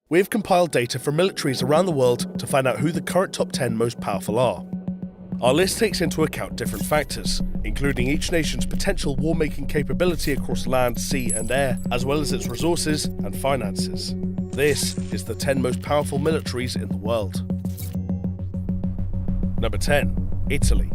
We have compiled data from militaries around the world to find out who the current top 10 most powerful are. Our list takes into account different factors, including each nation's potential war-making capability across land, sea and air, as well as its resources and finances. This is the 10 most powerful militaries in the world. Number 10. Italy.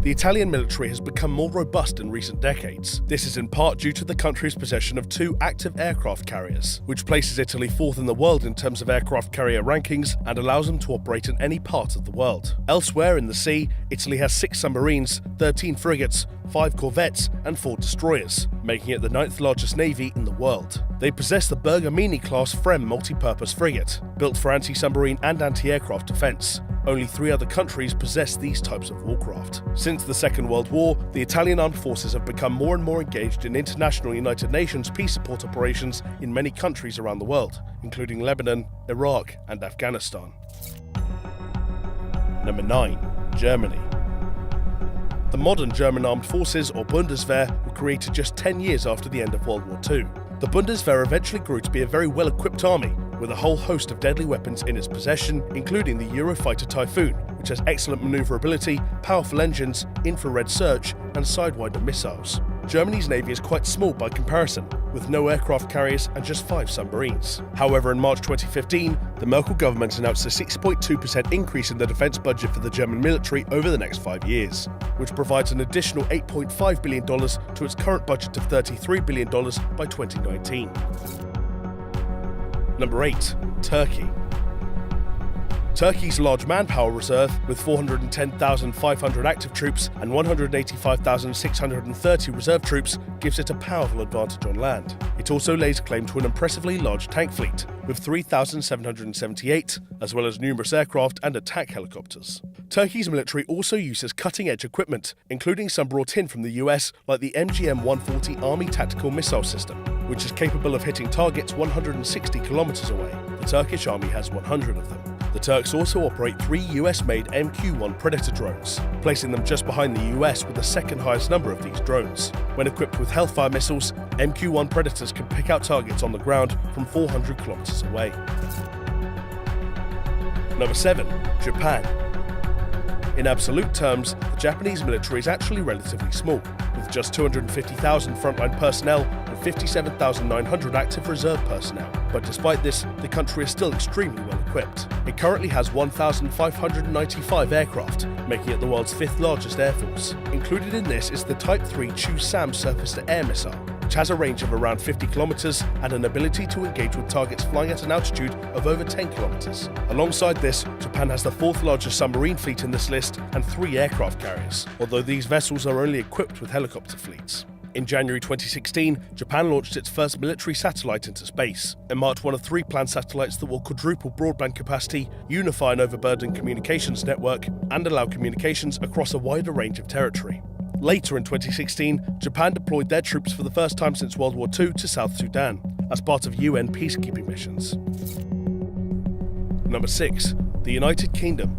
The Italian military has become more robust in recent decades. This is in part due to the country's possession of 2 active aircraft carriers, which places Italy 4th in the world in terms of aircraft carrier rankings and allows them to operate in any part of the world. Elsewhere in the sea, Italy has 6 submarines, 13 frigates, 5 corvettes and 4 destroyers, making it the 9th largest navy in the world. They possess the Bergamini-class FREMM multi-purpose frigate, built for anti-submarine and anti-aircraft defense. Only 3 other countries possess these types of warcraft. Since the Second World War, the Italian armed forces have become more and more engaged in international United Nations peace support operations in many countries around the world, including Lebanon, Iraq and Afghanistan. Number 9. Germany. The modern German armed forces, or Bundeswehr, were created just 10 years after the end of World War II. The Bundeswehr eventually grew to be a very well-equipped army, with a whole host of deadly weapons in its possession, including the Eurofighter Typhoon, which has excellent maneuverability, powerful engines, infrared search, and Sidewinder missiles. Germany's navy is quite small by comparison, with no aircraft carriers and just 5 submarines. However, in March 2015, the Merkel government announced a 6.2% increase in the defense budget for the German military over the next 5 years, which provides an additional $8.5 billion to its current budget of $33 billion by 2019. Number 8. Turkey. Turkey's large manpower reserve, with 410,500 active troops and 185,630 reserve troops, gives it a powerful advantage on land. It also lays claim to an impressively large tank fleet, with 3,778, as well as numerous aircraft and attack helicopters. Turkey's military also uses cutting-edge equipment, including some brought in from the US, like the MGM-140 Army Tactical Missile System, which is capable of hitting targets 160 kilometers away. The Turkish army has 100 of them. The Turks also operate 3 US-made MQ-1 Predator drones, placing them just behind the US with the second highest number of these drones. When equipped with Hellfire missiles, MQ-1 Predators can pick out targets on the ground from 400 kilometers away. Number 7. Japan. In absolute terms, the Japanese military is actually relatively small, with just 250,000 frontline personnel and 57,900 active reserve personnel. But despite this, the country is still extremely well equipped. It currently has 1,595 aircraft, making it the world's 5th largest air force. Included in this is the Type 3 Chu-Sam surface-to-air missile, which has a range of around 50 kilometers and an ability to engage with targets flying at an altitude of over 10 kilometers. Alongside this, Japan has the 4th largest submarine fleet in this list and 3 aircraft carriers, although these vessels are only equipped with helicopter fleets. In January 2016, Japan launched its first military satellite into space. It marked one of 3 planned satellites that will quadruple broadband capacity, unify an overburdened communications network, and allow communications across a wider range of territory. Later in 2016, Japan deployed their troops for the first time since World War II to South Sudan, as part of UN peacekeeping missions. Number 6. The United Kingdom.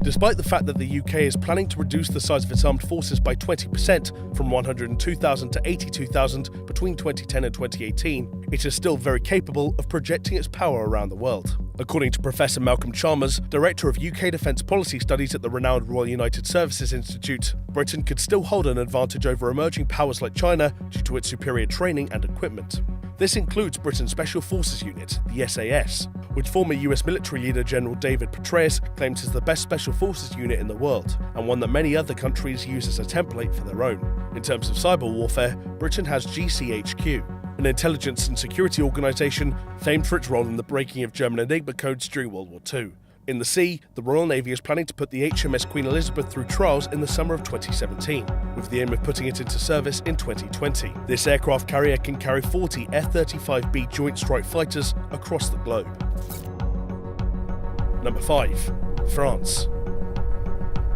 Despite the fact that the UK is planning to reduce the size of its armed forces by 20% from 102,000 to 82,000 between 2010 and 2018, it is still very capable of projecting its power around the world. According to Professor Malcolm Chalmers, Director of UK Defence Policy Studies at the renowned Royal United Services Institute, Britain could still hold an advantage over emerging powers like China due to its superior training and equipment. This includes Britain's Special Forces Unit, the SAS, which former US military leader General David Petraeus claims is the best special forces unit in the world, and one that many other countries use as a template for their own. In terms of cyber warfare, Britain has GCHQ, an intelligence and security organisation famed for its role in the breaking of German Enigma codes during World War II. In the sea, the Royal Navy is planning to put the HMS Queen Elizabeth through trials in the summer of 2017, with the aim of putting it into service in 2020. This aircraft carrier can carry 40 F-35B Joint Strike Fighters across the globe. Number 5. France.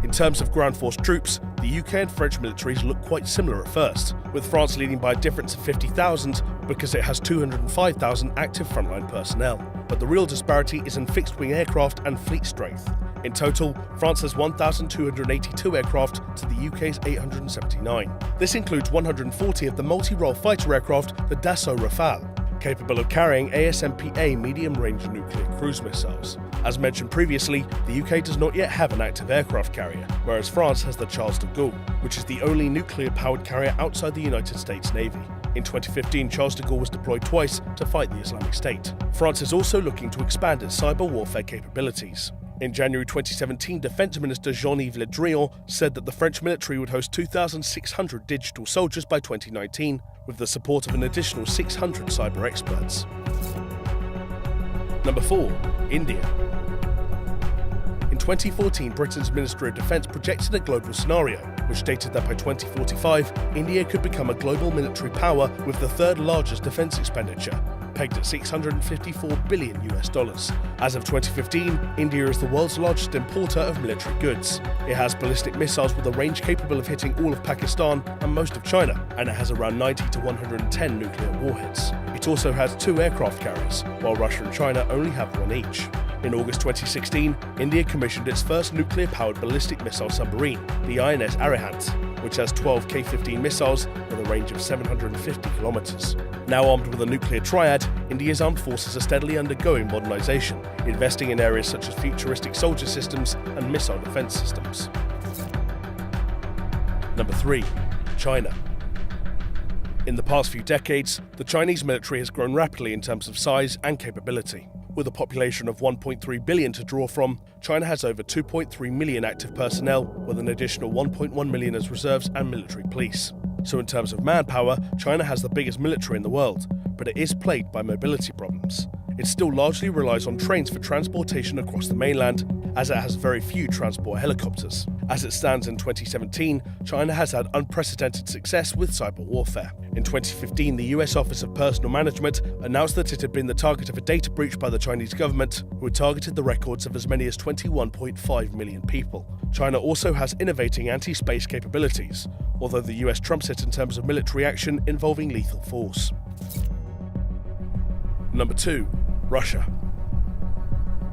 In terms of ground force troops, the UK and French militaries look quite similar at first, with France leading by a difference of 50,000 because it has 205,000 active frontline personnel. But the real disparity is in fixed-wing aircraft and fleet strength. In total, France has 1,282 aircraft to the UK's 879. This includes 140 of the multi-role fighter aircraft, the Dassault Rafale, capable of carrying ASMPA medium-range nuclear cruise missiles. As mentioned previously, the UK does not yet have an active aircraft carrier, whereas France has the Charles de Gaulle, which is the only nuclear-powered carrier outside the United States Navy. In 2015, Charles de Gaulle was deployed twice to fight the Islamic State. France is also looking to expand its cyber warfare capabilities. In January 2017, Defense Minister Jean-Yves Le Drian said that the French military would host 2,600 digital soldiers by 2019, with the support of an additional 600 cyber experts. Number 4. India. In 2014, Britain's Ministry of Defence projected a global scenario, which stated that by 2045, India could become a global military power with the third largest defence expenditure, pegged at $654 billion. As of 2015, India is the world's largest importer of military goods. It has ballistic missiles with a range capable of hitting all of Pakistan and most of China, and it has around 90 to 110 nuclear warheads. It also has 2 aircraft carriers, while Russia and China only have 1 each. In August 2016, India commissioned its first nuclear-powered ballistic missile submarine, the INS Arihant, which has 12 K-15 missiles with a range of 750 kilometers. Now armed with a nuclear triad, India's armed forces are steadily undergoing modernization, investing in areas such as futuristic soldier systems and missile defense systems. Number 3. China. In the past few decades, the Chinese military has grown rapidly in terms of size and capability. With a population of 1.3 billion to draw from, China has over 2.3 million active personnel, with an additional 1.1 million as reserves and military police. So in terms of manpower, China has the biggest military in the world, but it is plagued by mobility problems. It still largely relies on trains for transportation across the mainland, as it has very few transport helicopters. As it stands in 2017, China has had unprecedented success with cyber warfare. In 2015, the US Office of Personnel Management announced that it had been the target of a data breach by the Chinese government, who had targeted the records of as many as 21.5 million people. China also has innovating anti-space capabilities, although the US trumps it in terms of military action involving lethal force. Number 2. Russia.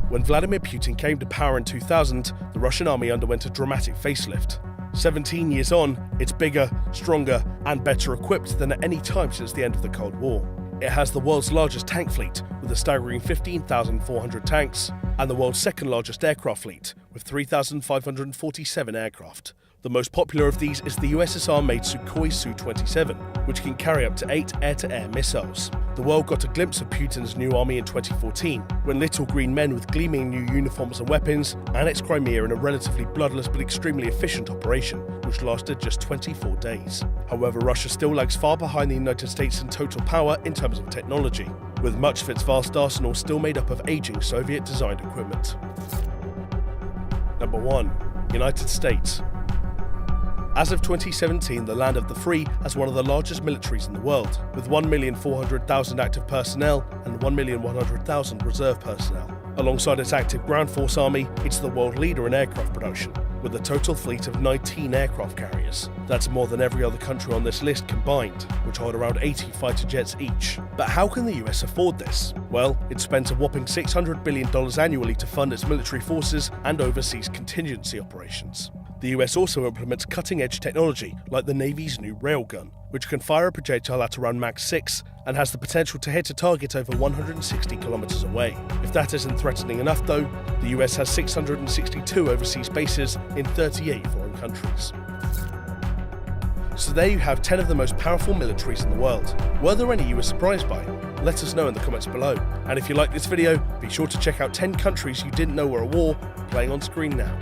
When Vladimir Putin came to power in 2000, the Russian army underwent a dramatic facelift. 17 years on, it's bigger, stronger, and better equipped than at any time since the end of the Cold War. It has the world's largest tank fleet, with a staggering 15,400 tanks, and the world's second largest aircraft fleet, with 3,547 aircraft. The most popular of these is the USSR-made Sukhoi Su-27, which can carry up to 8 air-to-air missiles. The world got a glimpse of Putin's new army in 2014, when little green men with gleaming new uniforms and weapons annexed Crimea in a relatively bloodless but extremely efficient operation, which lasted just 24 days. However, Russia still lags far behind the United States in total power in terms of technology, with much of its vast arsenal still made up of aging Soviet-designed equipment. Number 1. United States. As of 2017, the land of the free has one of the largest militaries in the world, with 1,400,000 active personnel and 1,100,000 reserve personnel. Alongside its active ground force army, it's the world leader in aircraft production, with a total fleet of 19 aircraft carriers. That's more than every other country on this list combined, which hold around 80 fighter jets each. But how can the US afford this? Well, it spends a whopping $600 billion annually to fund its military forces and overseas contingency operations. The US also implements cutting-edge technology like the Navy's new railgun, which can fire a projectile at around Mach 6 and has the potential to hit a target over 160 kilometers away. If that isn't threatening enough though, the US has 662 overseas bases in 38 foreign countries. So there you have 10 of the most powerful militaries in the world. Were there any you were surprised by? Let us know in the comments below. And if you like this video, be sure to check out 10 countries you didn't know were at war, playing on screen now.